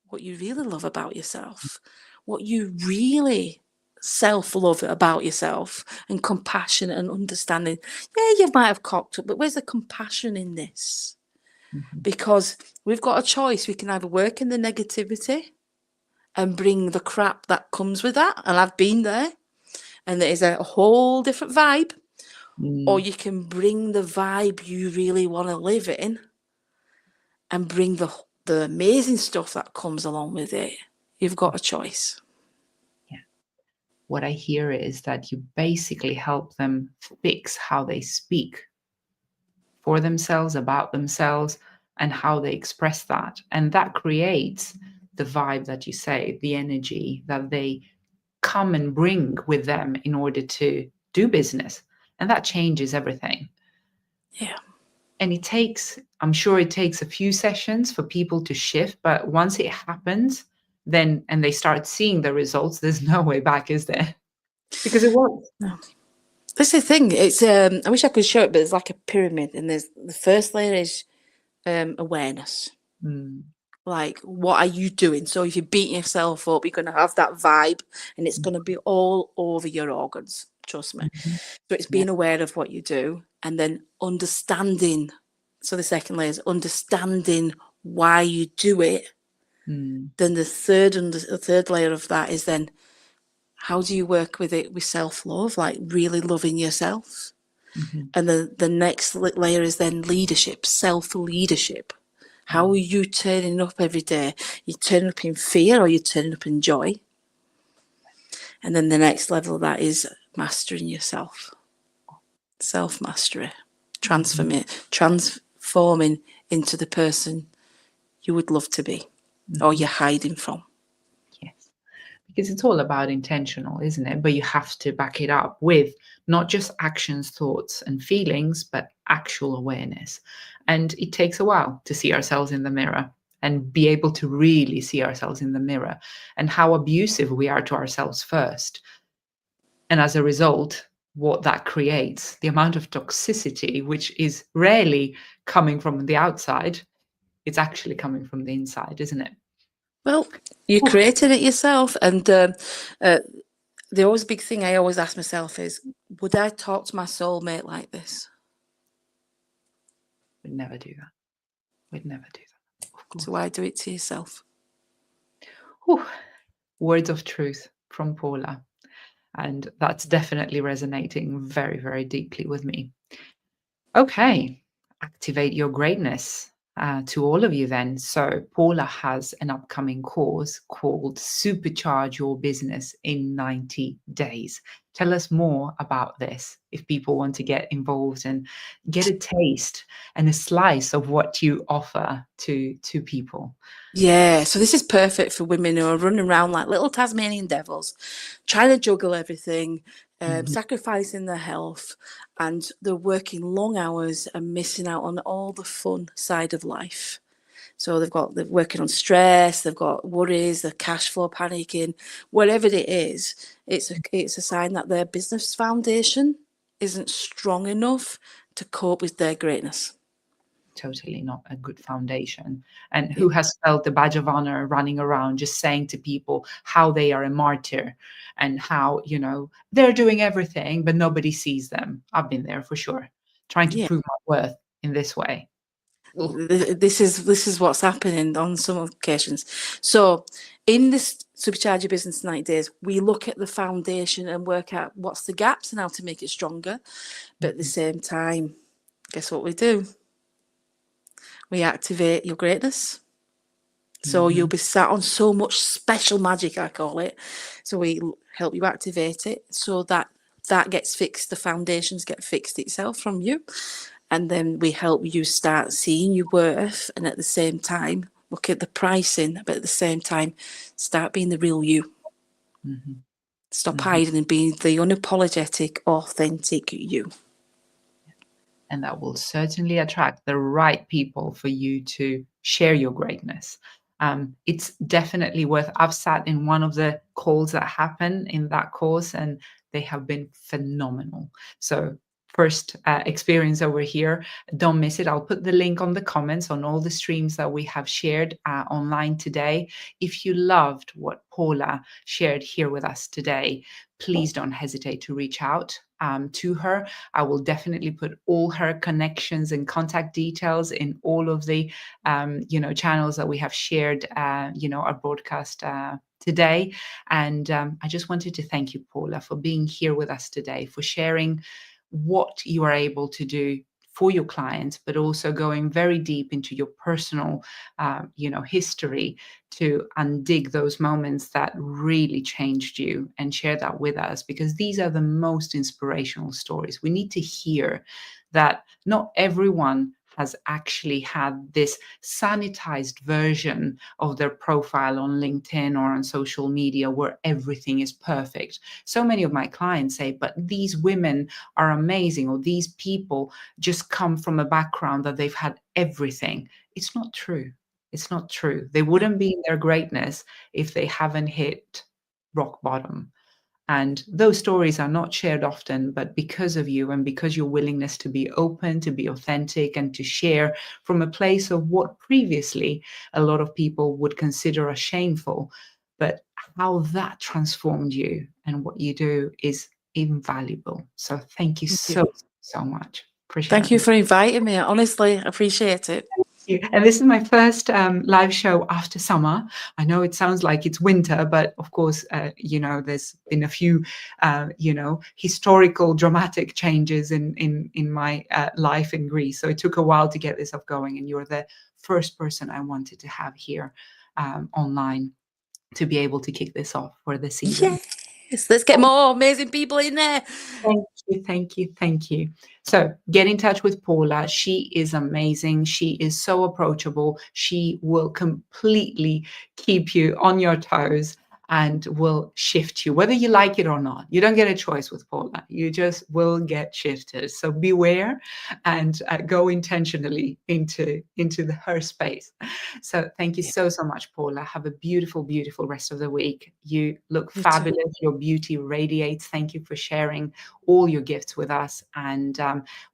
what you really love about yourself, what you really self-love about yourself, and compassion and understanding. Yeah, you might have cocked up, but where's the compassion in this? Because we've got a choice. We can either work in the negativity and bring the crap that comes with that, and I've been there, and it is a whole different vibe, or you can bring the vibe you really want to live in and bring the amazing stuff that comes along with it. You've got a choice. Yeah. What I hear is that you basically help them fix how they speak for themselves, about themselves, and how they express that. And that creates the vibe that you say, the energy that they come and bring with them in order to do business. And that changes everything. Yeah. And it takes, I'm sure it takes a few sessions for people to shift, but once it happens, then, and they start seeing the results, there's no way back, is there? Because it works. No. That's the thing. It's I wish I could show it, but it's like a pyramid, and there's the first layer is awareness. Like, what are you doing? So if you're beating yourself up, you're going to have that vibe, and it's going to be all over your organs. Trust me. So it's being aware of what you do, and then understanding. So the second layer is understanding why you do it. Then the third layer of that is then, how do you work with it with self-love, like really loving yourself? And the next layer is then leadership, self-leadership. How are you turning up every day? You turning up in fear, or you turning up in joy? And then the next level of that is mastering yourself. Self-mastery. Transforming into the person you would love to be, or you're hiding from. Yes. Because it's all about intentional, isn't it? But you have to back it up with not just actions, thoughts, and feelings, but actual awareness. And it takes a while to see ourselves in the mirror and be able to really see ourselves in the mirror, and how abusive we are to ourselves first. And as a result, what that creates, the amount of toxicity, which is rarely coming from the outside, it's actually coming from the inside, isn't it? Well, you created it yourself. And the always big thing I always ask myself is, would I talk to my soulmate like this? We'd never do that. We'd never do that. Of course. So why do it to yourself? Whew. Words of truth from Paula. And that's definitely resonating very, very deeply with me. Okay, activate your greatness. To all of you then. So Paula has an upcoming course called Supercharge Your Business in 90 Days. Tell us more about this if people want to get involved and get a taste and a slice of what you offer to people. Yeah, so this is perfect for women who are running around like little Tasmanian devils, trying to juggle everything, sacrificing their health, and they're working long hours and missing out on all the fun side of life. So they're working on stress, they've got worries, the cash flow panicking, whatever it is, it's a sign that their business foundation isn't strong enough to cope with their greatness. Totally not a good foundation. And who has felt the badge of honor running around just saying to people how they are a martyr and how, they're doing everything, but nobody sees them. I've been there for sure, trying to prove my worth in this way. This is what's happening on some occasions. So in this Supercharge Your Business 90 Days, we look at the foundation and work out what's the gaps and how to make it stronger. But at the same time, guess what we do? We activate your greatness. So you'll be sat on so much special magic, I call it. So we help you activate it so that that gets fixed, the foundations get fixed itself from you. And then we help you start seeing your worth, and at the same time, look at the pricing, but at the same time, start being the real you. Stop hiding and being the unapologetic, authentic you. And that will certainly attract the right people for you to share your greatness. It's definitely worth. I've sat in one of the calls that happen in that course, and they have been phenomenal. So first experience over here, don't miss it. I'll put the link on the comments on all the streams that we have shared online today. If you loved what Paula shared here with us today, please don't hesitate to reach out to her. I will definitely put all her connections and contact details in all of the channels that we have shared our broadcast today. And I just wanted to thank you, Paula, for being here with us today, for sharing what you are able to do for your clients, but also going very deep into your personal, history to undig those moments that really changed you and share that with us, because these are the most inspirational stories. We need to hear that not everyone has actually had this sanitized version of their profile on LinkedIn or on social media where everything is perfect. So many of my clients say, but these women are amazing, or these people just come from a background that they've had everything. It's not true. It's not true. They wouldn't be in their greatness if they haven't hit rock bottom. And those stories are not shared often, but because of you and because your willingness to be open, to be authentic, and to share from a place of what previously a lot of people would consider as shameful, but how that transformed you and what you do is invaluable. So thank you so much. Appreciate Thank you it. for inviting me. Honestly, I appreciate it. And this is my first live show after summer. I know it sounds like it's winter, but of course, there's been a few, historical dramatic changes in my life in Greece. So it took a while to get this up going. And you're the first person I wanted to have here online to be able to kick this off for the season. Yes, let's get more amazing people in there. Thank you. So get in touch with Paula. She is amazing. She is so approachable. She will completely keep you on your toes and will shift you, whether you like it or not. You don't get a choice with Paula. You just will get shifted. So beware and go intentionally into her space. So thank you so much, Paula. Have a beautiful, beautiful rest of the week. You look fabulous. Your beauty radiates. Thank you for sharing all your gifts with us. And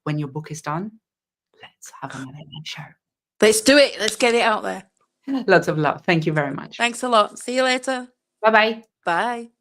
when your book is done, let's have another show. Let's do it. Let's get it out there. Lots of love. Thank you very much. Thanks a lot. See you later. Bye-bye. Bye.